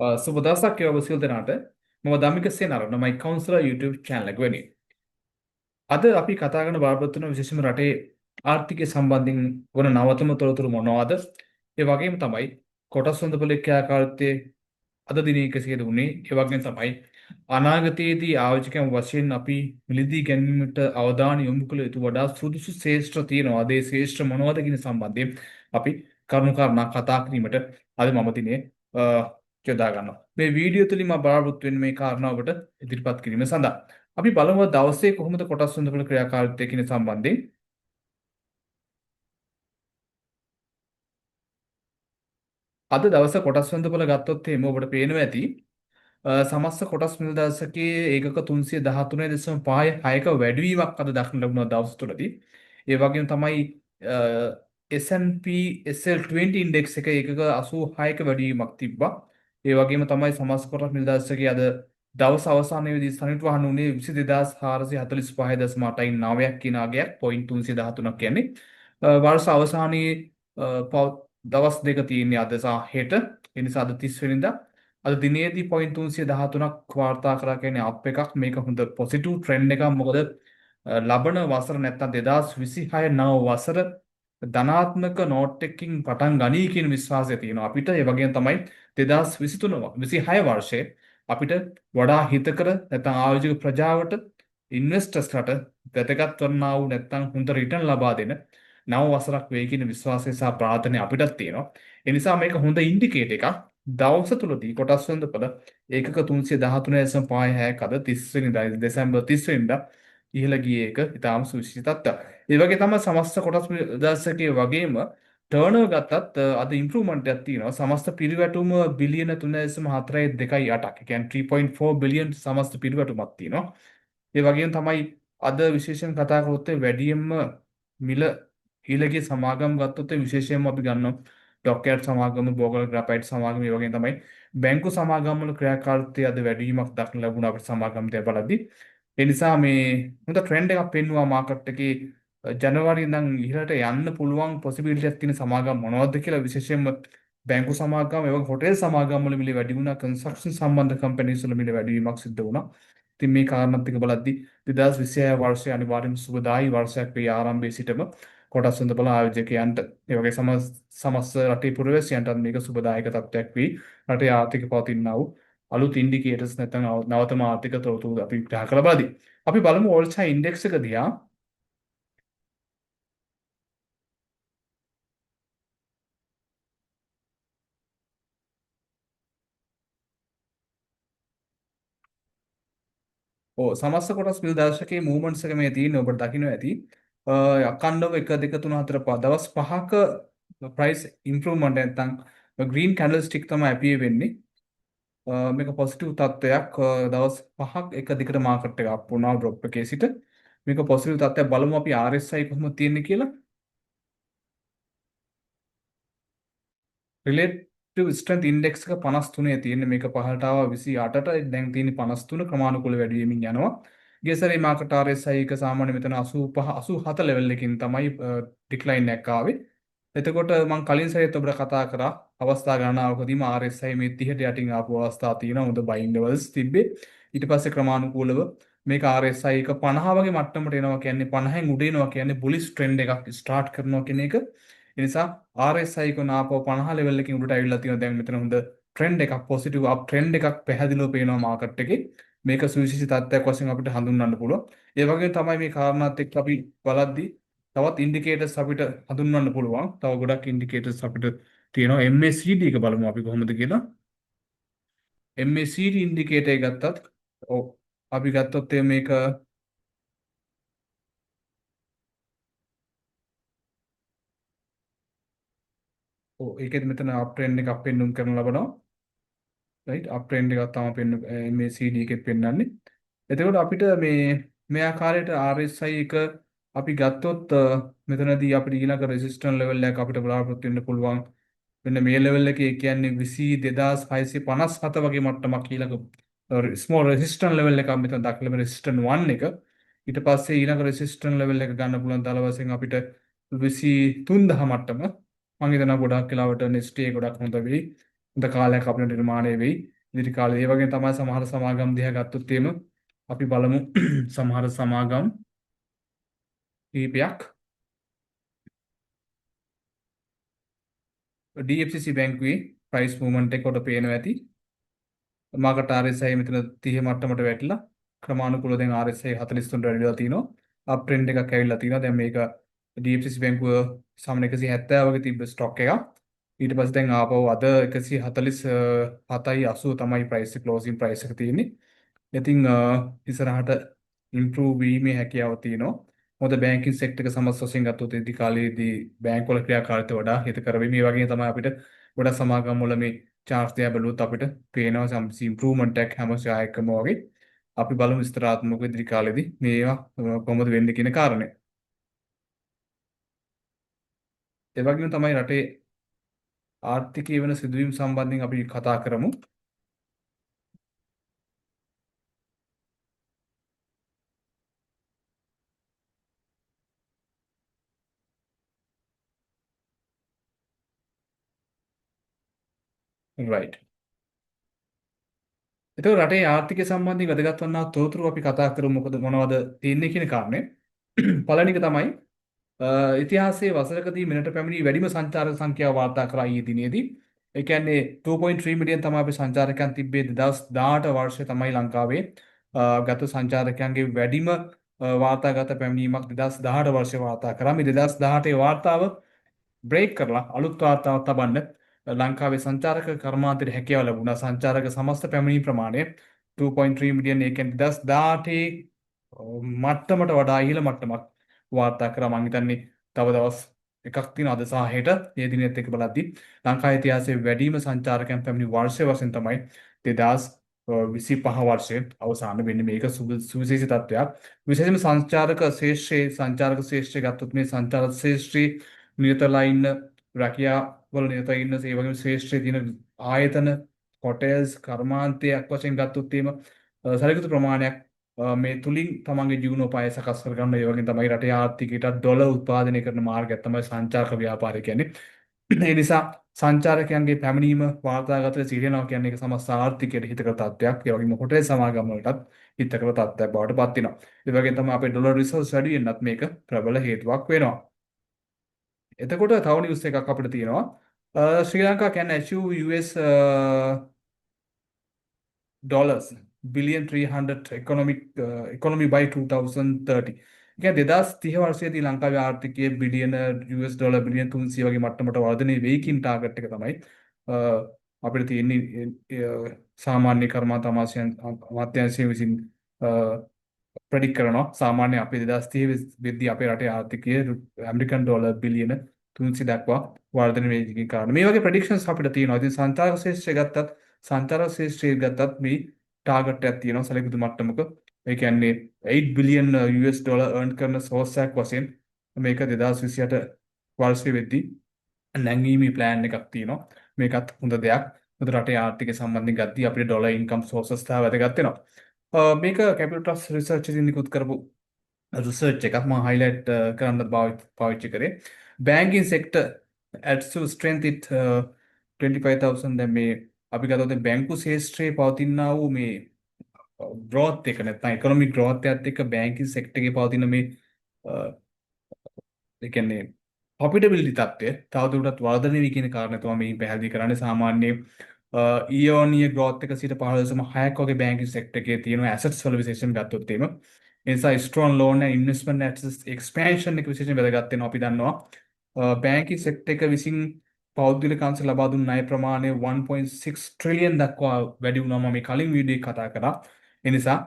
සුබ දවසක් ඔබ සියලු දෙනාට. මම ධම්මික සේනාරත්න මයි කවුන්සලර් YouTube channel එක වෙනුවෙන්. අද අපි කතා කරන බලාපොරොත්තු වෙන විශේෂම රටේ ආර්ථිකය සම්බන්ධයෙන් වන නවතම තොරතුරු මොනවාද? ඒ වගේම තමයි කොටස් හොඳපොලේ ක්‍රියාකාරීත්වයේ අද දිනයේ කෙසේද වුනේ? ඒ වගේම තමයි අනාගතයේදී ආයෝජකයන් වශයෙන් අපි මිලදී ගැනීමට අවධානය යොමු කළ යුතු වඩා සුදුසු ශ්‍රේෂ්ඨ තියෙනවා. ඒ ශ්‍රේෂ්ඨ මොනවද කියන සම්බන්ධයෙන් අපි කරුණු කාරණා කතා කිරීමට අද මම දිනේ යොදා ගන්නවා. මේ වීඩියෝ තුලින් මම බලාපොරොත්තු වෙන්නේ මේ කාරණාවට ඉදිරිපත් කිරීම සඳහා. අපි බලමු දවසේ කොහොමද කොටස් හොඳපොළ ක්‍රියාකාරීත්වය කියන සම්බන්ධයෙන්. අද දවස කොටස් හොඳපොළ ගත්තොත් එහෙම ඔබට පේනවා ඇති සමස්ත කොටස් නිලදර්ශකයේ ඒකක 313.56ක වැඩිවීමක් අද දක්නට ලැබුණා දවස් තුලදී. ඒ වගේම තමයි අ, S&P SL20 ඉන්ඩෙක්ස් එක ඒකක 86ක වැඩිවීමක් තිබ්බා. ඒ වගේම තමයි සමස්ත කොටස් නිලදර්ශකයේ අද දවස් අවසානයේදී සනිටුවහන වුණේ 22445.89ක් කියන අගයක් 0.313ක් කියන්නේ. වර්ෂ අවසානයේ දවස් දෙක තියෙන්නේ අද සහ හෙට. ඒ නිසා අද 30 වෙනිදා අද දිනේදී 0.313ක් වාර්තා කරා කියන්නේ අප් එකක්. මේක හොඳ පොසිටිව් ට්‍රෙන්ඩ් එකක්. මොකද ලබන වසර නැත්නම් 2026 නව වසර ධනාත්මක නෝට් එකකින් පටන් ගනී කියන විශ්වාසය තියෙනවා අපිට. ඒ වගේම තමයි 2023 26 වර්ෂයේ අපිට වඩා හිතකර නැත්නම් ආයෝජක ප්‍රජාවට ඉන්වෙස්ටර්ස්ලට වැදගත් වන්නා වූ නැත්නම් හොඳ රිටර්න් ලබා දෙන නව වසරක් වෙයි කියන විශ්වාසය සහ ප්‍රාර්ථනාව අපිටත් තියෙනවා. ඒ නිසා මේක හොඳ ඉන්ඩිකේටර් එකක්. දවස තුලදී කොටස් වෙනදපළ ඒකක 313.56ක් අද 30 වෙනිදා දෙසැම්බර් 30 වෙනිදා ඉහළ ගියේ එක ඉතාම සුවිශේෂී තත්ත්වයක්. ඒ වගේ තමයි සමස්ත කොටස් දර්ශකයේ වගේම ටර්නෝවර් ගත්තත් අද ඉම්ප්‍රූව්මන්ට් එකක් තියෙනවා. සමස්ත පිරිවැටුම බිලියන 3.48ක්. ඒ කියන්නේ 3.4 බිලියන් සමස්ත පිරිවැටුමක් තියෙනවා. ඒ වගේම තමයි අද විශේෂයෙන් කතා කරොත් වැඩියෙන්ම මිල ඊළඟේ සමාගම් ගත්තොත් විශේෂයෙන්ම අපි ගන්නවා ඩොක්කෑට් සමාගම, බෝගල් ග්‍රැෆයිට් සමාගම, ඒ වගේම තමයි බැංකු සමාගම් වල ක්‍රියාකාරීත්වය අද වැඩිවීමක් දක්න ලැබුණා අපේ සමාගම් දිහා බලද්දී. ඒ නිසා මේ හොඳ ට්‍රෙන්ඩ් එකක් පෙන්වුවා මාකට් එකේ. ජනවාරි ඉඳන් ඉහළට යන්න පුළුවන් පොසිබිලිටි එකක් තියෙන සමාගම් මොනවද කියලා විශේෂයෙන්ම බැංකු සමාගම්, ඒ වගේ හොටෙල් සමාගම් වල මිල වැඩි වුණා. කන්ස්ට්‍රක්ෂන් සම්බන්ධ කම්පැනිස් වල මිල වැඩිවීමක් සිද්ධ වුණා. ඉතින් මේ කාරණාත් එක්ක බලද්දී 2026 වර්ෂය අනිවාර්යයෙන්ම සුබදායි වර්ෂයක් වේ ආරම්භයේ සිටම කොටස් හොඳ බල ආයෝජකයන්ට ඒ වගේ සමස්ත රටේ පුරවැසියන්ටත් මේක සුබදායක තත්ත්වයක් වී රටේ ආර්ථික පවතිනා වූ අලුත් ඉන්ඩිකේටර්ස් නැත්නම් නවතම ආර්ථික තොරතුරු අපි ග්‍රහ කරලා බලද්දී අපි බලමු ඕල්සා ඉන්ඩෙක්ස් එක දිහා. සමස්ත කොටස් නිල් දර්ශකයේ මූවමන්ට්ස් එක මේ තියෙන්නේ ඔබට දකින්න ඇති. අඛණ්ඩව 1 2 3 4 5 දවස් 5ක ප්‍රයිස් ඉම්ප්‍රූව්මන්ට් නැත්නම් ග්‍රීන් කැන්ඩල් ස්ටික් තමයි අපි වෙන්නේ. මේක පොසිටිව් තත්ත්වයක්. දවස් 5ක් එක දිගට මාකට් එක අප් වුණා ඩ්‍රොප් එකේ සිට. මේක පොසිටිව් තත්ත්වයක්. බලමු අපි RSI කොහොමද තියෙන්නේ කියලා. රිලේටිව් ස්ට්‍රෙන්ත් ඉන්ඩෙක්ස් එක 53 තියෙන්නේ. මේක පහළට ආවා 28ට. දැන් තියෙන්නේ 53 ක්‍රමානුකූල වැඩි වෙමින් යනවා. ගිය සැරේ මාකට් RSI එක සාමාන්‍ය මෙතන 85 87 ලෙවල් එකකින් තමයි ඩික්ලයින් එකක් ආවේ. එතකොට මම කලින් සැරේත් ඔබට කතා කරා අවස්ථා ගණනාවකදීම RSI මේ 30ට යටින් ආපු අවස්ථා තියෙනවා. හොඳ බයින් ලෙවල්ස් තිබ්බේ. ඊට පස්සේ ක්‍රමානුකූලව මේක RSI එක 50 වගේ මට්ටමට එනවා කියන්නේ 50න් උඩ එනවා කියන්නේ බුලිෂ් ට්‍රෙන්ඩ් එකක් ස්ටාර්ට් කරනවා කියන එක. ඒ නිසා RSI එක නාපව 50 ලෙවල් එකකින් උඩට ඇවිල්ලා තියෙනවා. දැන් මෙතන හොඳ ට්‍රෙන්ඩ් එකක් පොසිටිව් අප් ට්‍රෙන්ඩ් එකක් පැහැදිලිව පේනවා මාකට් එකේ. මේක සුවිශේෂී තත්ත්වයක් වශයෙන් අපිට හඳුන්වන්න පුළුවන්. ඒ වගේම තමයි මේ කාරණාත් එක්ක අපි බලද්දී තවත් ඉන්ඩිකේටර්ස් අපිට හඳුන්වන්න පුළුවන්. තව ගොඩක් ඉන්ඩිකේටර්ස් අපිට තියෙනවා. MACD එක බලමු අපි කොහොමද කියලා. MACD ඉන්ඩිකේටර් එක ගත්තත් ඔව් අපි ගත්තොත් මේක ඔව් ඒකෙත් මෙතන අප් ට්‍රෙන්ඩ් එකක් පෙන්වුම් කරන ලබනවා. රයිට් අප් ට්‍රෙන්ඩ් එකක් තමයි පෙන්වන්නේ MACD එකෙත් පෙන්වන්නේ. එතකොට අපිට මේ ආකාරයට RSI එක අපි ගත්තොත් මෙතනදී අපිට ඊළඟ රෙසිස්ටන්ස් ලෙවල් එකක් අපිට බලාපොරොත්තු වෙන්න පුළුවන්. මෙන්න මේ ලෙවල් එකේ කියන්නේ 22657 වගේ මට්ටමක් ඊළඟ ස්මෝල් රෙසිස්ටන්ස් ලෙවල් එකක් මෙතන දක්වලා රෙසිස්ටන්ස් 1 එක. ඊට පස්සේ ඊළඟ රෙසිස්ටන්ස් ලෙවල් එක ගන්න පුළුවන් දල වශයෙන් අපිට 23000 මට්ටම. මම හිතනවා ගොඩක් වෙලාවට නෙස්ට් එක ගොඩක් හොඳ වෙයි. හොඳ කාලයක් අපිට නිර්මාණය වෙයි ඉදිරි කාලේ. ඒ වගේම තමයි සමහර සමාගම් දිහා ගත්තොත් එහෙම අපි බලමු සමහර සමාගම් කීපයක් DFCC බැංකුවේ ප්‍රයිස් මූවමන්ට් එක කොට පේනවා ඇති. මාකට RSI මෙතන 30 මට්ටමට වැටිලා ක්‍රමානුකූලව දැන් RSI 43ට වැඩිලා තිනවා. අප් ට්‍රෙන්ඩ් එකක් ඇවිල්ලා තිනවා. දැන් මේක DFCC බැංකුව සමන 170 වගේ තිබ්බ ස්ටොක් එකක්. ඊට පස්සේ දැන් ආපහු අද 147.80 තමයි ප්‍රයිස් ක්ලෝසින් ප්‍රයිස් එක තියෙන්නේ. ඉතින් ඉස්සරහට ඉම්ප්‍රූව් වීමේ හැකියාව තියෙනවා. මොකද බැංකින් සෙක්ටර් එක සමස්ත වශයෙන් ගත්තොත් ඉදි කාලේදී බැංකුවල ක්‍රියාකාරීත්වය වඩා හිතකර වෙයි. මේ වගේ තමයි අපිට ගොඩක් සමාගම් වල මේ චාර්ට් එක බැලුවොත් අපිට පේනවා සම් ඉම්ප්‍රූව්මන්ට් එකක් හැම ශායකම වගේ. අපි බලමු විස්තරාත්මකව ඉදිරි කාලෙදී මේවා කොහොමද වෙන්නේ කියන කාරණය. ඒ වගේම තමයි රටේ ආර්ථිකයේ වෙන සිදුවීම් සම්බන්ධයෙන් අපි කතා කරමු. right. එතකොට රටේ ආර්ථිකය සම්බන්ධයෙන් වැදගත් වන්නා තොරතුරු අපි කතා කරමු. මොකද මොනවද තියෙන්නේ කියන කාරණේ. පළවෙනි එක තමයි ඉතිහාසයේ වසරකදී මෙරට පැමිණි වැඩිම සංචාරක සංඛ්‍යාව වාර්තා කරා ඊයේ දිනේදී. ඒ කියන්නේ 2.3 මිලියන් තමයි අපි සංචාරකයන් තිබ්බේ 2018 වර්ෂයේ තමයි ලංකාවේ ගත සංචාරකයන්ගේ වැඩිම වාර්තාගත පැමිණීමක් 2018 වර්ෂයේ වාර්තා කරා. මේ 2018 වාර්තාව බ්‍රේක් කරලා අලුත් වාර්තාවක් තබන්න ලංකාවේ සංචාරක කර්මාන්තයට හැකියාව ලැබුණා. සංචාරක සමස්ත පැමිණීම් ප්‍රමාණය 2.3 මිලියන්. ඒ කියන්නේ 2018 මට්ටමට වඩා ඉහළ මට්ටමක් වාර්තා කරා. මම හිතන්නේ තව දවස් එකක් තියෙන අද සහ හෙට මේ දිනෙත් එක බලද්දි ලංකාවේ ඉතිහාසයේ වැඩිම සංචාරකයන් පැමිණි වර්ෂය වශයෙන් තමයි 2025 වර්ෂයේ අවසාන වෙන්නේ. මේක සුවිශේෂී තත්ත්වයක්. විශේෂයෙන්ම සංචාරක ශේෂ්ත්‍රය ගත්තොත් මේ සංචාරක ශේෂ්ත්‍රයේ නිරතලා ඉන්න රැකියා වල නිරත ඉන්න ඒ වගේම ශේෂ්ත්‍රයේ තියෙන ආයතන හොටෙල්ස් කර්මාන්තයක් වශයෙන් ගත්තොත් එහෙම සැලකිත ප්‍රමාණයක් මේ තුලින් තමන්ගේ ජීවනෝපාය සකස් කරගන්න. ඒ වගේම තමයි රටේ ආර්ථිකයට ඩොලර් උත්පාදනය කරන මාර්ගයක් තමයි සංචාරක ව්‍යාපාරය කියන්නේ. ඒ නිසා සංචාරකයන්ගේ පැමිණීම වාර්තාගතව සිටිනවා කියන්නේ ඒක සමස්ත ආර්ථිකයට හිතකර තත්ත්වයක්. ඒ වගේම හොටෙල් සමාගම් වලටත් හිතකර තත්ත්වයක් බවට පත් වෙනවා. ඒ වගේම තමයි අපේ ඩොලර් රිසර්ව්ස් වැඩි වෙනත් මේක ප්‍රබල හේතුවක් වෙනවා. එතකොට තව නිවුස් එකක් අපිට තියෙනවා. ශ්‍රී Lanka can achieve US dollars billion 300 economy by 2030. කියන්නේ 2030 වර්ෂයේදී ලංකාවේ ආර්ථිකයේ බිලියන US ඩොලර් බිලියන 300 වගේ මට්ටමට වර්ධනය වෙයි කියන ටාගට් එක තමයි අපිට තියෙන්නේ සාමාන්‍ය කර්මාන්ත අමාත්‍යාංශය විසින් ප්‍රෙඩික්ට් කරනවා. සාමාන්‍ය අපේ 2030 වෙද්දී අපේ රටේ ආර්ථිකය ඇමරිකන් ඩොලර් බිලියන 300 දක්වා වර්ධනය වෙයි කියන කාරණා. මේ වගේ ප්‍රෙඩික්ෂන්ස් අපිට තියෙනවා. ඉතින් සංචාරක ශේෂ්ත්‍රය ගත්තත් මේ ටාගට් එකක් තියෙනවා සැලකිලි මට්ටමක. ඒ කියන්නේ 8 බිලියන් US ඩොලර් earn කරන සෝස් එකක් වශයෙන් මේක 2028 වර්ෂයේ වෙද්දී නැංගීමේ ප්ලෑන් එකක් තියෙනවා. මේකත් හොඳ දෙයක්. මොකද රටේ ආර්ථිකය සම්බන්ධයෙන් ගද්දී අපිට ඩොලර් ඉන්කම් සෝසස් තා වැදගත් වෙනවා. මේක කැපිටල් ට්‍රස්ට් රිසර්ච් එකකින් නිකුත් කරපු රිසර්ච් එකක් මම හයිලයිට් කරන්න පාවිච්චි කරේ. banking sector adds to strength it 25,000. දැන් මේ අපි ගත්තොත් බැංකු ශේෂ්ත්‍රයේ පවතිනා වූ මේ growth එක නැත්නම් economic growth එකත් එක්ක banking sector එකේ පවතින මේ ඒ කියන්නේ profitability තත්ත්වය තවදුරටත් වර්ධනය වී කියන කාරණා තමයි මේ පැහැදිලි කරන්නේ. සාමාන්‍ය year on year growth එක 15.6ක් වගේ banking sector එකේ තියෙන assets වල විශේෂයෙන් ගත්තොත් එහෙම ඒ නිසා strong loan and investment assets expansion එක විශේෂයෙන් වැදගත් වෙනවා. අපි දන්නවා banking sector එක විසින් පෞද්ගලික අංශ ලබා දුන් ණය ප්‍රමාණය 1.6 ට්‍රිලියන් දක්වා වැඩි වුණා. මම මේ කලින් වීඩියෝ එකේ කතා කරා. ඒ නිසා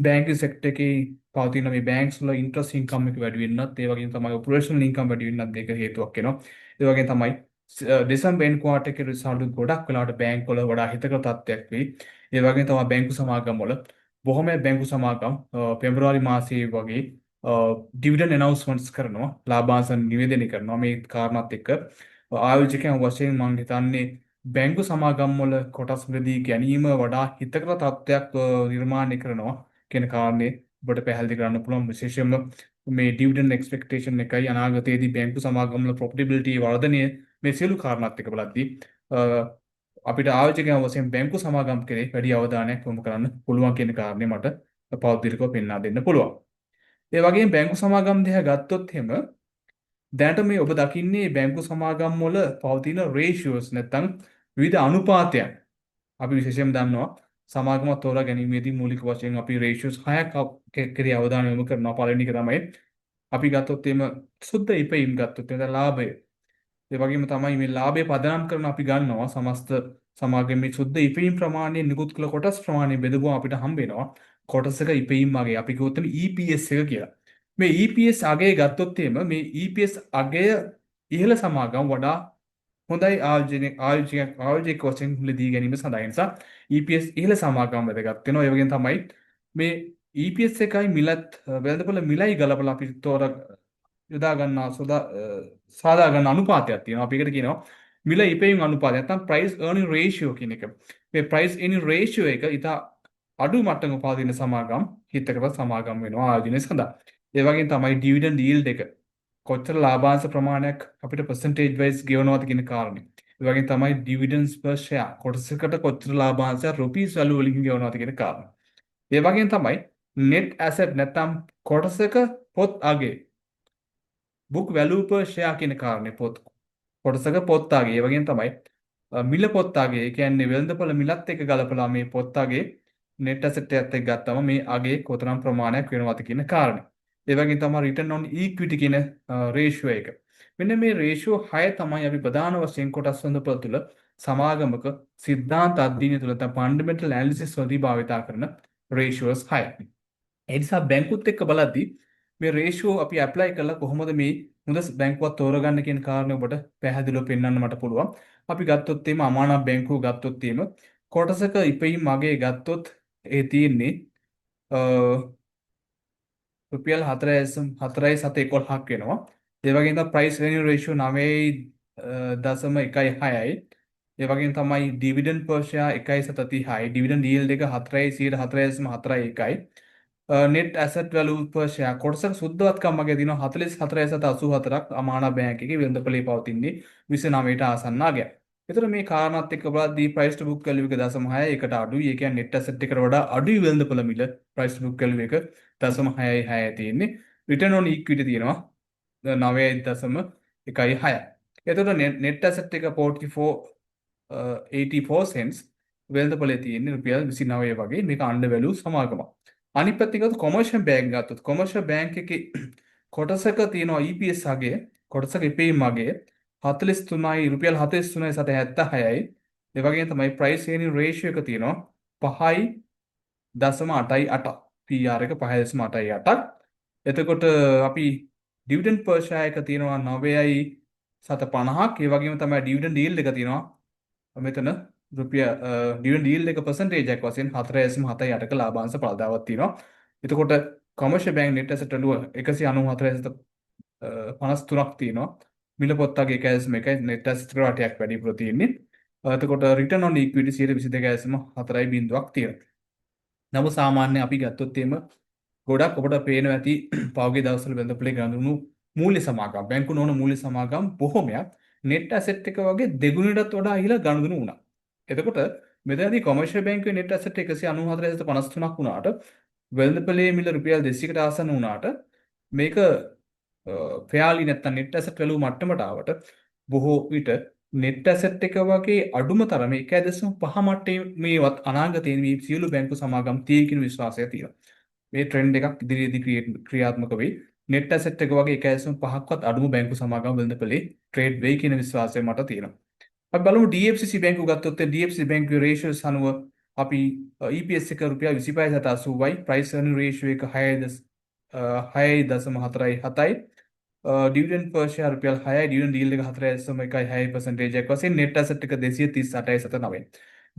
banking sector එකේ පවතින මේ banks වල interest income එක වැඩි වෙන්නත් ඒ වගේම තමයි operational income වැඩි වෙන්නත් ඒක හේතුවක් වෙනවා. ඒ වගේම තමයි දෙසැම්බර් end quarter එකේ result ගොඩක් වෙලාවට bank වල වඩා හිතකර තත්ත්වයක් වෙයි. ඒ වගේම තමයි බැංකු සමාගම් වල බොහොම බැංකු සමාගම් පෙබරවාරි මාසයේ වගේ ඩිවිඩන්ඩ් announcements කරනවා. ලාභාංශ නිවේදනය කරනවා. මේ කාරණාත් එක්ක ආයෝජකයන් වශයෙන් මම හිතන්නේ බැංකු සමාගම් වල කොටස් වලදී ගැනීම වඩා හිතකර තත්ත්වයක් නිර්මාණය කරනවා කියන කාරණේ ඔබට පැහැදිලි කරන්න පුළුවන්. විශේෂයෙන්ම මේ ඩිවිඩන්ඩ් එක්ස්පෙක්ටේෂන් එකයි අනාගතයේදී බැංකු සමාගම් වල ප්‍රොෆිටබිලිටි වර්ධනය මේ සියලු කාරණාත් එක්ක බලද්දී අපිට ආයෝජකයන් වශයෙන් බැංකු සමාගම් කෙරේ වැඩි අවධානයක් යොමු කරන්න පුළුවන් කියන කාරණේ මට පෞද්ගලිකව පෙන්වා දෙන්න පුළුවන්. ඒ වගේම බැංකු සමාගම් දිහා ගත්තොත් එහෙම දැනට මේ ඔබ දකින්නේ බැංකු සමාගම් වල පවතින රේෂියෝස් නැත්නම් විවිධ අනුපාතයන්. අපි විශේෂයෙන් දන්නවා සමාගමක් තෝරා ගැනීමේදී මූලික වශයෙන් අපි රේෂියෝස් 6ක් කෙරෙහි අවධානය යොමු කරනවා. පළවෙනි එක තමයි අපි ගත්තොත් එimhe සුද්ධ ඉපයීම් ගත්තොත් එතන ලාභය. ඒ වගේම තමයි මේ ලාභය පදනම් කරන අපි ගන්නවා සමස්ත සමාගමේ සුද්ධ ඉපයීම් ප්‍රමාණය නිකුත් කළ කොටස් ප්‍රමාණය බෙදපුවම අපිට හම්බ වෙනවා කොටසක ඉපයීම් අගය. අපි කිව්වොත් EPS එක කියලා. මේ EPS අගය ගත්තොත් එහෙම මේ EPS අගය ඉහළ සමාගම් වඩා හොඳයි ආයෝජක වශයෙන් දී ගැනීම සඳහා. ඒ නිසා EPS ඉහළ සමාගම් වැදගත් වෙනවා. ඒ වගේම තමයි මේ EPS එකයි මිලත් වෙළඳපොළ මිලයි ගලපලා අපි යොදා ගන්නා සාදා ගන්න අනුපාතයක් තියෙනවා. අපි ඒකට කියනවා මිල ඉපයීම් අනුපාතය. නැත්නම් price earning ratio කියන එක. මේ price earning ratio එක ඉතා අඩු මට්ටමක පවතින සමාගම් හිතකරපත් සමාගම් වෙනවා ආයෝජනය සඳහා. ඒ වගේම තමයි dividend yield එක. කොච්චර ලාභාංශ ප්‍රමාණයක් අපිට percentage wise ගෙවනවද කියන කාරණේ. ඒ වගේම තමයි dividends per share කොටසකට කොච්චර ලාභාංශයක් rupees value වලින් ගෙවනවද කියන කාරණා. ඒ වගේම තමයි net asset නැත්නම් කොටසක පොත් අගය book value per share කියන කාරණේ කොටසක පොත් අගය. ඒ වගේම තමයි මිල පොත් අගය. ඒ කියන්නේ වෙළඳපොළ මිලත් එක්ක ගලපලා මේ පොත් අගය net asset එකත් එක්ක ගත්තම මේ අගය කොතරම් ප්‍රමාණයක් වෙනවද කියන කාරණේ. ඒ වගේම තමයි return on equity කියන රේෂියෝ එක. මෙන්න මේ රේෂියෝ 6 තමයි අපි ප්‍රධාන වශයෙන් කොටස් වෙළඳපොළ තුළ සමාගමක සිද්ධාන්ත අධ්‍යයනය තුළ නැත්නම් fundamental analysis වලදී භාවිතා කරන රේෂියෝස් 6. ඒ නිසා බැංකුත් එක්ක බලද්දී මේ රේෂියෝ අපි ඇප්ලයි කරලා කොහොමද මේ හොඳ බැංකුවක් තෝරගන්න කියන කාරණේ ඔබට පැහැදිලිව පෙන්වන්න මට පුළුවන්. අපි ගත්තොත් එimhe අමානත් බැංකුව ගත්තොත් එimhe කොටසක ඉපයීම් අගය ගත්තොත් ඒ තියෙන්නේ රුපියල් 4.711ක් වෙනවා. ඒ වගේම තමයි price earning ratio 9.16යි. ඒ වගේම තමයි dividend per share 1.36යි. dividend yield එක 4.4.41යි. net asset value per share කොටසක සුද්ධවත්කම් වගේ දිනවා 44.84ක් අමානා බැංක් එකේ වෙළඳපොලේ පවතින්නේ 29ට ආසන්න අගයක්. ඒතර මේ කාරණාත් එක්ක බලද්දී price to book value එක 0.6 එකට අඩුයි. ඒ කියන්නේ net asset එකට වඩා අඩුයි වෙළඳපොළ මිල price to book value එක 0.6යි තියෙන්නේ. return on equity තියෙනවා 9.16යි. එතකොට net asset එක 84 cents වෙළඳපොලේ තියෙන්නේ රුපියල් 29 වගේ. මේක under value සමාගමක්. අනිත් පැත්තෙන් ගත්තොත් කොමර්ෂල් බැංක් ගත්තොත් කොමර්ෂල් බැංක් එකේ කොටසක තියෙනවා EPS අගය කොටසක ඉපයීම් අගය 43යි රුපියල් 43.76යි. ඒ වගේම තමයි price earning ratio එක තියෙනවා 5.88 PR එක 5.88ක්. එතකොට අපි dividend per share එක තියෙනවා 9.50ක්. ඒ වගේම තමයි dividend yield එක තියෙනවා මෙතන dividend yield එක percentage එකක් වශයෙන් 4.78ක ලාභාංශ ප්‍රාදාවක් තියෙනවා. එතකොට commercial bank net asset value 194.53ක් තියෙනවා. මිල පොත් අගය 1.1යි net asset එකට වටයක් වැඩිපුර තියෙන්නේ. එතකොට return on equity 22.4ක් තියෙනවා. නමුත් සාමාන්‍ය අපි ගත්තොත් එimhe ගොඩක් ඔබට පේනවා ඇති පෞගේ දවස්වල වෙළඳපොලේ ගණනුණු මූල්‍ය සමාගම් බැංකු නොවන මූල්‍ය සමාගම් බොහොමයක් net asset එක වගේ දෙගුණයටත් වඩා ඉහළ ගණනුණු වුණා. එතකොට මෙතනදී කොමර්ෂල් බැංකුවේ net asset 194.53ක් වුණාට වෙළඳපොලේ මිල රුපියල් 200කට ආසන්න වුණාට මේක ෆෙයාලි නැත්තම් net asset value මට්ටමට ආවට බොහෝ විට net asset එක වගේ අඩුම තරමේ 1.5 මට්ටමේවත් අනාගතයේ මේ සියලු බැංකු සමාගම් තියෙයි කියන විශ්වාසය තියෙනවා. මේ ට්‍රෙන්ඩ් එකක් ඉදිරියේදී ක්‍රියාත්මක වෙයි. net asset එක වගේ 1.5ක්වත් අඩුම බැංකු සමාගම් වෙළඳපොලේ ට්‍රේඩ් වෙයි කියන විශ්වාසය මට තියෙනවා. අපි බලමු DFCC බැංකුව ගත්තොත් DFCC බැංකුවේ රේෂියෝස් අනුව අපි EPS එක රුපියල් 25.80යි price earning ratio එක 6.47යි. dividend per share රුපියල් 6යි dividend yield එක 4.1යි percentage එකක් වශයෙන් net asset එක 238.79යි.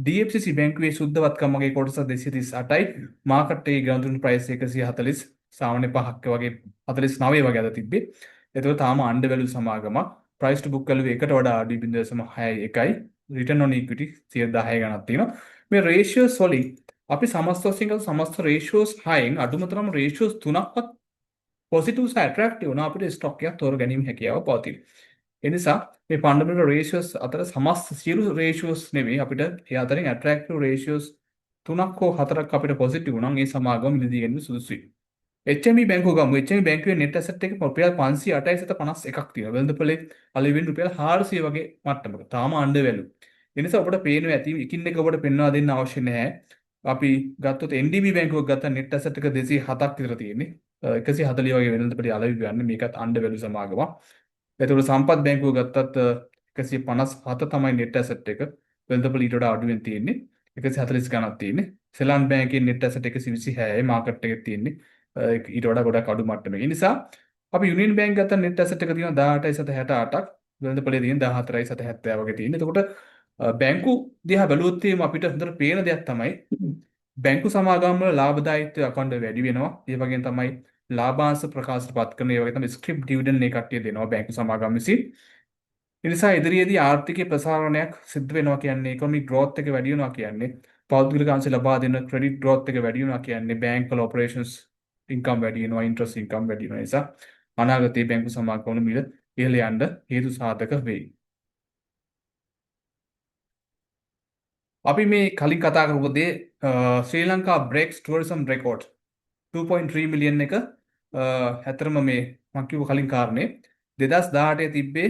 DFCC බැංකුවේ සුද්ධවත්කම් වගේ කොටස 238යි market එකේ ගණන් price 140 සාමාන්‍ය 5ක් වගේ 49 වගේ අද තිබ්බේ. එතකොට තාම under value සමාගමක් price to book value එකට වඩා අඩුයි 0.61යි return on equity 10 ගණනක් තියෙනවා. මේ ratios වලින් අපි සමස්ත වශයෙන් ගත්ත සමස්ත ratios 6න් අඩුම තරම ratios 3ක්වත් positive සහ attractive වුණා අපිට stock එකක් තෝර ගැනීම හැකියාව පවතින. ඒ නිසා මේ ෆන්ඩමෙන්ටල් රේෂියෝස් අතර සමස්ත සියලු රේෂියෝස් නෙවෙයි අපිට ඒ අතරින් ඇට්‍රැක්ටිව් රේෂියෝස් 3ක් හෝ 4ක් අපිට පොසිටිව් නම් ඒ සමාගම මිලදී ගැනීම සුදුසුයි. HME බැංකුව ගමු. HME බැංකුවේ net asset එක රුපියල් 508.51ක් තියෙනවා. වෙළඳපොලේ අලෙවින් රුපියල් 400 වගේ මට්ටමක. තාම අන්ඩර් වැලු. ඒ නිසා ඔබට පේනවා ඇති එකින් එක ඔබට පෙන්වා දෙන්න අවශ්‍ය නැහැ. අපි ගත්තොත් NDB බැංකුවක් ගත්ත net asset එක 207ක් විතර තියෙන්නේ. 140 වගේ වෙළඳපොලේ අලෙවි ගන්න මේකත් අන්ඩර් වැලු සමාගමක්. එතකොට සම්පත් බැංකුව ගත්තත් 157 තමයි net asset එක. වෙළඳපොළ ඊට වඩා අඩුවෙන් තියෙන්නේ. 140 ගණක් තියෙන්නේ. සෙලාන් බැංකේ net asset 126යි මාකට් එකේ තියෙන්නේ. ඊට වඩා ගොඩක් අඩු මට්ටමක. ඒ නිසා අපි යුනියන් බැංක් ගත්ත net asset එක තියෙනවා 18.68ක්. වෙළඳපොළේ තියෙන 14.70 වගේ තියෙන. එතකොට බැංකු දිහා බැලුවොත් අපිට හොඳට පේන දෙයක් තමයි බැංකු සමාගම් වල ලාභදායීත්වය අකණ්ඩ වැඩි වෙනවා. ඒ වගේම තමයි ලාභාංශ ප්‍රකාශ පත් කරන ඒ වගේ තමයි ස්ක්‍රිප් ඩිවිඩන්ඩ් මේ කට්ටිය දෙනවා බැංකු සමාගම් විසින්. ඒ නිසා ඉදිරියේදී ආර්ථිකයේ ප්‍රසාරණයක් සිද්ධ වෙනවා කියන්නේ ඉකොනොමික් ග්‍රෝත් එක වැඩි වෙනවා කියන්නේ පෞද්ගලික අංශ ලබා දෙන ක්‍රෙඩිට් ග්‍රෝත් එක වැඩි වෙනවා කියන්නේ බැංක් වල ඔපරේෂන්ස් ඉන්කම් වැඩි වෙනවා ඉන්ට්‍රස්ට් ඉන්කම් වැඩි වෙනවා. ඒ නිසා අනාගතයේ බැංකු සමාගම් වල මිල ඉහළ යන්න හේතු සාධක වෙයි. අපි මේ කලින් කතා කරපු දේ Sri Lanka breaks tourism record 2.3 million එක ඇතරම මේ මම කිව්ව කලින් කාරණේ 2018 තිබ්බේ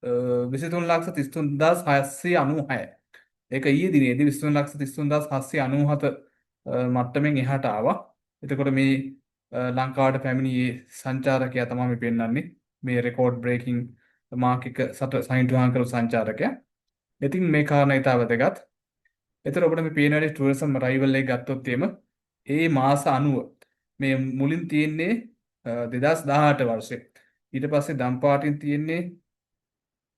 23,33,696. ඒක ඊයේ දිනේදී 23,33,797 මට්ටමින් එහාට ආවා. එතකොට මේ ලංකාවට පැමිණියේ සංචාරකයා තමයි මේ පෙන්වන්නේ. මේ රෙකෝඩ් බ්‍රේකින් මාක් එක සහින්තුහාන් කරපු සංචාරකයා. ඉතින් මේ කාරණා ඉතාල වැදගත්. එතකොට ඔබට මේ පේන වැඩි ටුවරිසම් රයිවල් එක ගත්තොත් ඒ මාස 90 මේ මුලින් තියෙන්නේ 2018 වර්ෂේ. ඊට පස්සේ දම් පාටින් තියෙන්නේ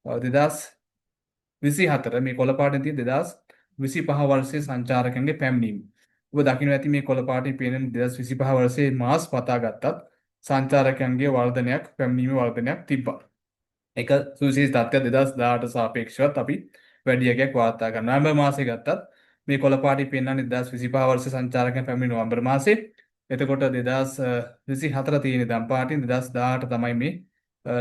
2024 මේ කොළ පාටින් තියෙන 2025 වර්ෂයේ සංචාරකයන්ගේ පැමිණීම. ඔබ දකින්න ඇති මේ කොළ පාටින් පේන 2025 වර්ෂයේ මාස් පතා ගත්තත් සංචාරකයන්ගේ වර්ධනයක් පැමිණීමේ වර්ධනයක් තිබ්බා. ඒක සුවිශේෂී තත්ත්වයක් 2018 සාපේක්ෂවත් අපි වැඩියකයක් වාර්තා කරනවා. නොවැම්බර් මාසේ ගත්තත් මේ කොළ පාටි පෙන්වන්නේ 2025 වර්ෂයේ සංචාරකයන් පැමිණි නොවැම්බර් මාසේ. එතකොට 2024 තියෙන දම් පාටින් 2018 තමයි මේ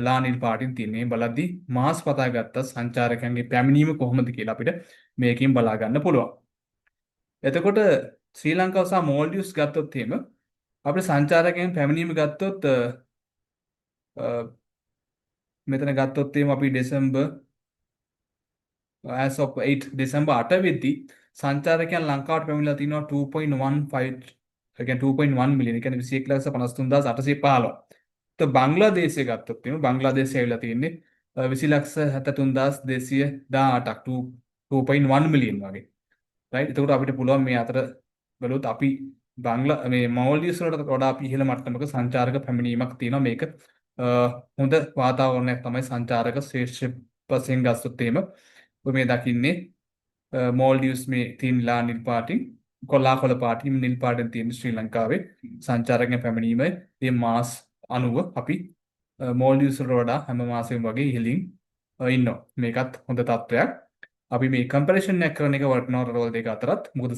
ලානිල් පාටින් තියෙන්නේ. බලද්දි මාස් පතා ගත්ත සංචාරකයන්ගේ පැමිණීම කොහොමද කියලා අපිට මේකෙන් බලා ගන්න පුළුවන්. එතකොට ශ්‍රී ලංකාව සහ මෝල්ඩිව්ස් ගත්තොත් එහෙම අපිට සංචාරකයන් පැමිණීම ගත්තොත් මෙතන ගත්තොත් එහෙම අපි දෙසැම්බර් as of 8 දෙසැම්බර් 8 වෙද්දී සංචාරකයන් ලංකාවට පැමිණලා තිනවා 2.15 ඒ කියන්නේ 2.1 මිලියන. ඒ කියන්නේ 21,53,815. તો බංග්ලාදේශය ගත්තොත් එහෙම බංග්ලාදේශය ඇවිල්ලා තියෙන්නේ 20,73,218ක් 2.1 මිලියන් වගේ. රයිට්. එතකොට අපිට පුළුවන් මේ අතර බලුවොත් අපි මේ මෝල්ඩිව්ස් වලට වඩා අපි ඉහළ මට්ටමක සංචාරක පැමිණීමක් තියෙනවා. මේක හොඳ වාතාවරණයක් තමයි සංචාරක ශ්‍රේෂ්ඨ වශයෙන් ගත්තොත් එහෙම. ඔබ මේ දකින්නේ මෝල්ඩිව්ස් මේ තියෙන ලා නිල් පාටින් කොළ පාටින් නිල් පාටින් තියෙන ශ්‍රී ලංකාවේ සංචාරකයන් පැමිණීම මේ මාස් 90 අපි මෝල්ඩිව්ස් වලට වඩා හැම මාසෙම වගේ ඉහළින් ඉන්නවා. මේකත් හොඳ තත්ත්වයක්. අපි මේ කම්පැරිසන් එක කරන එක වටිනා රටවල් දෙක අතරත් මොකද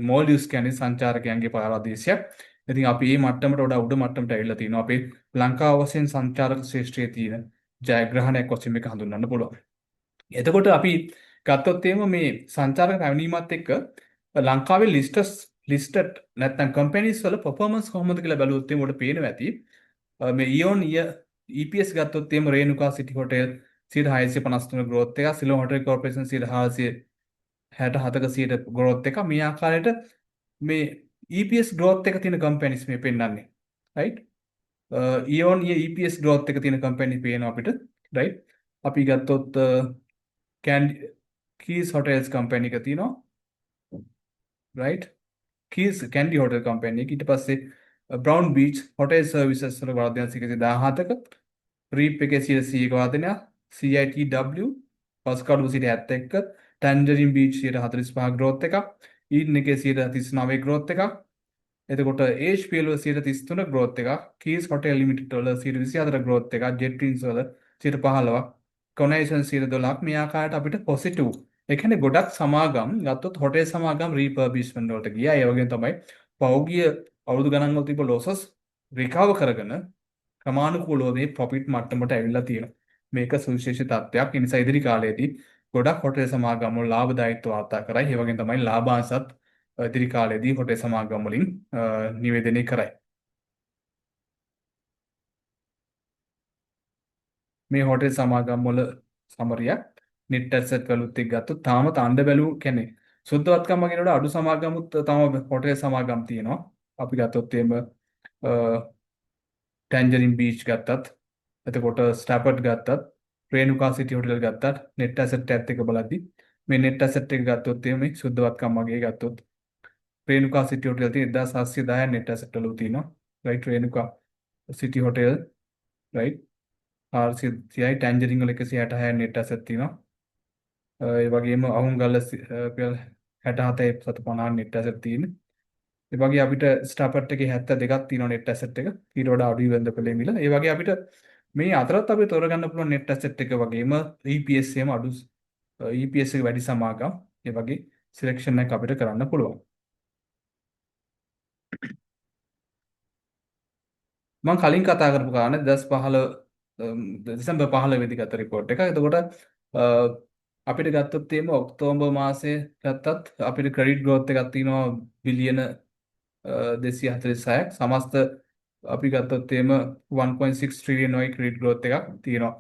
මෝල්ඩිව්ස් කියන්නේ සංචාරකයන්ගේ පාරාදීසයක්. ඉතින් අපි මේ මට්ටමට වඩා උඩ මට්ටමට ඇවිල්ලා තිනවා. අපේ ලංකාව වශයෙන් සංචාරක ශ්‍රේෂ්ඨයේ තියෙන ජයග්‍රහණයක් වශයෙන් මේක හඳුන්වන්න පුළුවන්. එතකොට අපි ගත්තොත් මේ සංචාරක පැමිණීමත් එක්ක ලංකාවේ ලිස්ටඩ් නැත්නම් කම්පැනිස් වල පර්ෆෝමන්ස් කොහොමද කියලා බැලුවොත් උඩ පේනවා ඇති. මේ ඉයෝන් EPS ගත්තොත් රේණුකා සිටි හොටෙල් 653 growth එක, සිලෝන් හොටෙල් කෝර්පරේෂන් 467% growth එක. මේ ආකාරයට මේ EPS growth එක තියෙන කම්පැනිස් මේ පෙන්වන්නේ. right? ඉයෝන් EPS growth එක තියෙන කම්පැනි පේනවා අපිට. right? අපි ගත්තොත් කීස් හොටෙල්ස් කම්පැනි එක තියෙනවා. right? Keys Kandy hotel company එක. ඊට පස්සේ බ්‍රවුන් බීච් හොටෙල් සර්විසස් වල වර්ධනයක් 117ක, රීප් එකේ 100ක වර්ධනයක්, CITW පස්කඩු 71ක, ටැන්ජරින් බීච් 145 growth එකක්, ඊඩන් එකේ 139 growth එකක්. එතකොට HPL වල 133 growth එකක්, කීස් හොටෙල් ලිමිටඩ් වල 124 growth එකක්, ජෙට් ට්‍රින්ස් වල 15ක්, කොනේෂන් 12ක්. මේ ආකාරයට අපිට පොසිටිව්. ඒ කියන්නේ ගොඩක් සමාගම් ගත්තොත් හොටෙල් සමාගම් රීපර්බිෂ්මන්ට් වලට ගියා. ඒ වගේම තමයි පෞගිය අවුරුදු ගණන් වල තිබ්බ ලොසස් රිකවර් කරගෙන ක්‍රමානුකූලව මේ ප්‍රොෆිට් මට්ටමට ඇවිල්ලා තියෙනවා. මේක සුවිශේෂී තත්ත්වයක්. ඒ නිසා ඉදිරි කාලයේදී ගොඩක් හොටෙල් සමාගම් වල ලාභදායීත්ව වාර්තා කරයි. ඒ වගේම තමයි ලාභාංශත් ඉදිරි කාලයේදී හොටෙල් සමාගම් වලින් නිවේදනය කරයි. මේ හොටෙල් සමාගම් වල සමරියක් net asset වලුත් එක්ක ගත්තොත් තාමත් අණ්ඩ බැලූ කියන්නේ සුද්ධවත්කම් වගේනකොට අඩු සමාගමුත් තම හොටෙල් සමාගම් තියෙනවා. අපි ගත්තොත් එහෙම ටැන්ජරින් බීච් ගත්තත් එතකොට ස්ටැපර්ඩ් ගත්තත් රේණුකා සිටි හොටෙල් ගත්තත් net asset එකත් එක බලද්දි මේ net asset එක ගත්තොත් එහෙම මේ සුද්ධවත්කම් වගේ ගත්තොත් රේණුකා සිටි හොටෙල් තියෙන 1710 net asset වල තියෙනවා. right රේණුකා සිටි හොටෙල් right 430යි ටැන්ජරින් වල 166 net asset තියෙනවා. ඒ වගේම අහුන්ගල්ල 67.50 net asset තියෙන. ඒ වගේ අපිට ස්ටාපර්ට් එකේ 72ක් තියෙනවා net asset එක. ඊට වඩා අඩුයි වෙන්ද පෙළේ මිල. ඒ වගේ අපිට මේ අතරත් අපිට තෝරගන්න පුළුවන් net asset එක වගේම EPS එකම අඩු EPS එක වැඩි සමාගම්. ඒ වගේ සිලෙක්ෂන් එකක් අපිට කරන්න පුළුවන්. මම කලින් කතා කරපු කාරණේ 2015 දෙසැම්බර් 15 වෙනි ගත report එක. එතකොට අ, අපිට ගත්තොත් එහෙම ඔක්තෝබර් මාසයේ ගත්තත් අපිට credit growth එකක් තියෙනවා බිලියන 246ක්. සමස්ත අපි ගත්තොත් එහෙම 1.6 trillion වගේ credit growth එකක් තියෙනවා.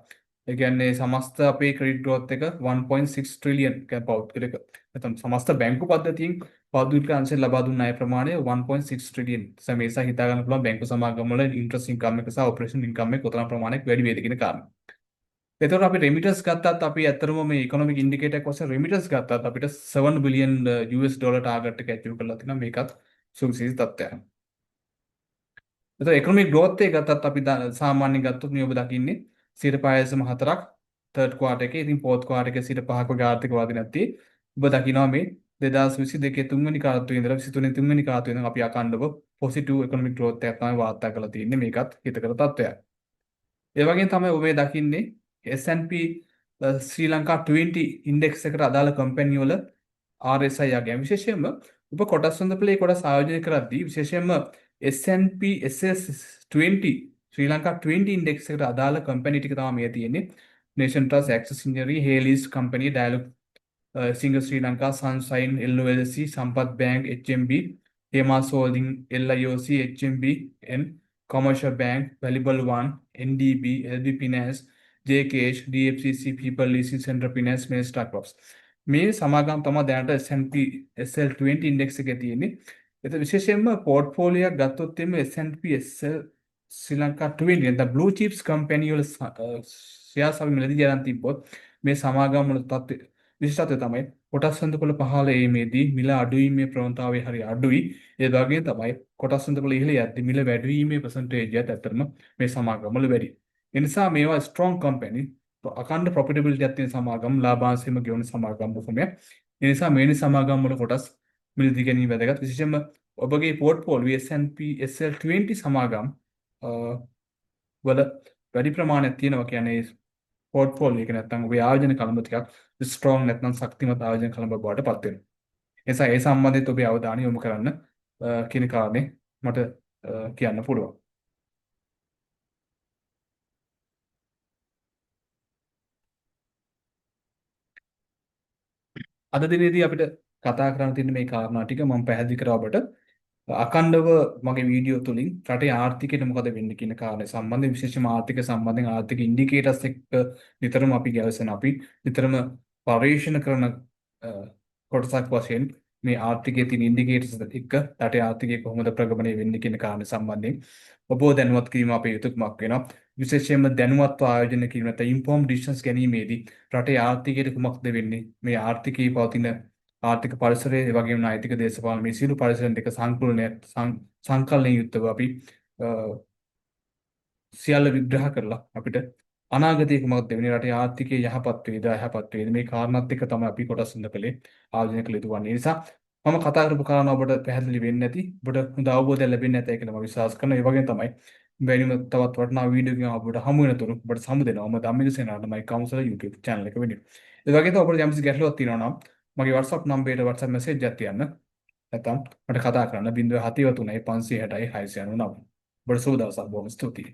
ඒ කියන්නේ සමස්ත අපේ credit growth එක 1.6 trillion කියන්නේ පෞද්ගලික නැත්නම් සමස්ත බැංකු පද්ධතියෙන් පෞද්ගලික අංශයෙන් ලබා දුන්න ණය ප්‍රමාණය 1.6 trillion. සමේසා හිතා ගන්න පුළුවන් බැංකු සමාගම් වල interest income එක සහ operation income එක කොතරම් ප්‍රමාණයක් වැඩි වේද කියන කාරණා. එතකොට අපි remittance ගත්තත් අපි ඇත්තටම මේ economic indicator එක වශයෙන් remittance ගත්තත් අපිට 7 billion US dollar target එක achieve කරලා තිනවා. මේකත් සුවිශේෂී තත්ත්වයක්. එතකොට economic growth එක ගත්තත් අපි සාමාන්‍යයෙන් ගත්තොත් මේ ඔබ දකින්නේ 0.4ක් third quarter එකේ. ඉතින් fourth quarter එකේ 0.5ක වගේ ආර්ථික වර්ධනයක් තියෙයි. ඔබ දකිනවා මේ 2022 තුන්වෙනි කාලතුවේ ඉඳලා 23 තුන්වෙනි කාලතුවේ ඉඳන් අපි අකණ්ඩව positive economic growth එකක් තමයි වාර්තා කරලා තියෙන්නේ. මේකත් හිතකර තත්ත්වයක්. ඒ වගේම තමයි ඔබ මේ දකින්නේ S&P ශ්‍රී ලංකා 20 ඉන්ඩෙක්ස් එකට අදාළ කම්පැනි වල RSI යගේ විශේෂයෙන්ම ඔබ කොටස් හොඳ ප්ලේ කොටස් ආයෝජනය කරද්දී විශේෂයෙන්ම S&P SS20 ශ්‍රී ලංකා 20 ඉන්ඩෙක්ස් එකට අදාළ කම්පැනි ටික තමයි මේ තියෙන්නේ. Nation Trust, Access Engineering, Hayleys Company, Dialog, Singer Sri Lanka, Sunshine, LOLC, Sampath Bank, HMB, Hemas Holding, LIOC, HMB, and Commercial Bank, Valuable One, NDB, LB Finance, JKH, DFCC, People Leasing Center Finance, මේ stock box. මේ සමාගම් තමයි දැනට S&P SL20 index එකේ තියෙන්නේ. ඒත් විශේෂයෙන්ම portfolio එකක් ගත්තොත් එimhe S&P SL ශ්‍රී ලංකා 20 නැත්නම් blue chips company වල ෂෙයාර්ස් අපි මිලදී අරන් තිබ්බොත් මේ සමාගම් වල තත්ත්වය විශේෂත්වය තමයි කොටස් හොඳපොළ පහළ ඒමේදී මිල අඩුවීමේ ප්‍රවණතාවය හරි අඩුයි. ඒ වගේම තමයි කොටස් හොඳපොළ ඉහළ යද්දී මිල වැඩිවීමේ percentage එකත් ඇත්තටම මේ සමාගම් වල වැඩි. ඒ නිසා මේවා strong company අඛණ්ඩ profitability එකක් තියෙන සමාගම් ලාභාංශෙම ගෙවන සමාගම් බොහොමයක්. ඒ නිසා මේ සමාගම් වල කොටස් මිලදී ගැනීම වැදගත්. විශේෂයෙන්ම ඔබගේ පෝර්ට්ෆෝලියෝ S&P SL20 සමාගම් වල වැඩි ප්‍රමාණයක් තියෙනවා කියන්නේ පෝර්ට්ෆෝලියෝ එක නැත්නම් ඔබේ ආයෝජන කළඹ ටිකක් ස්ට්‍රෝං නැත්නම් ශක්තිමත් ආයෝජන කළඹ බවට පත් වෙනවා. ඒ නිසා ඒ සම්බන්ධයෙන් ඔබේ අවධානය යොමු කරන්න කියන කාරණේ මට කියන්න පුළුවන්. අද දිනේදී අපිට කතා කරන්න තියෙන මේ කාරණා ටික මම පැහැදිලි කරා ඔබට අකණ්ඩව මගේ වීඩියෝ තුලින් රටේ ආර්ථිකයට මොකද වෙන්නේ කියන කාරණේ සම්බන්ධයෙන් විශේෂයෙන්ම ආර්ථික සම්බන්ධයෙන් ආර්ථික ඉන්ඩිකේටර්ස් එක්ක නිතරම අපි ගැලසෙන අපි නිතරම පරීක්ෂණ කරන කොටසක් වශයෙන් මේ ආර්ථිකයේ තියෙන ඉන්ඩිකේටර්ස් එක්ක රටේ ආර්ථිකය කොහොමද ප්‍රගමණය වෙන්නේ කියන කාරණේ සම්බන්ධයෙන් ඔබව දැනුවත් කිරීම අපේ යුතුකමක් වෙනවා. විශේෂයෙන්ම දැනුවත්ව ආයෝජනය කිරීම නැත්නම් ඉන්ෆෝම් ඩිසිෂන්ස් ගැනීමේදී රටේ ආර්ථිකයට කුමක්ද වෙන්නේ මේ ආර්ථිකයේ පවතින ආර්ථික පරිසරය ඒ වගේම නෛතික දේශපාලන මේ සියලු පරිසරයන් දෙක සංකලනයෙන් යුක්තව අපි සියල්ල විග්‍රහ කරලා අපිට අනාගතයේ කුමක්ද වෙන්නේ රටේ ආර්ථිකය යහපත් වේද අයහපත් වේද මේ කාරණාත් එක්ක තමයි අපි කොටස් හොඳකලේ ආයෝජනය කළ යුතු වන්නේ. නිසා මම කතා කරපු කාරණා ඔබට පැහැදිලි වෙන්නේ නැති ඔබට හොඳ අවබෝධයක් ලැබෙන්නේ නැතයි කියලා මම විශ්වාස කරනවා. ඒ වගේම තමයි වෙනම තවත් වටිනා වීඩියෝ එකකින් ඔබට හමු වෙනතුරු ඔබට සමු දෙනවා. මම Dhammika Senaratne counsellor YouTube channel එක වෙනුවෙන්. ඒ වගේම තමයි ඔබට යම්කිසි ගැටලුවක් තියෙනවා නම් මගේ WhatsApp නම්බරයට WhatsApp message එකක් තියන්න. නැත්නම් මට කතා කරන්න 0733 560 699. ඔබට සුබ දවසක් බොහොම ස්තුතියි.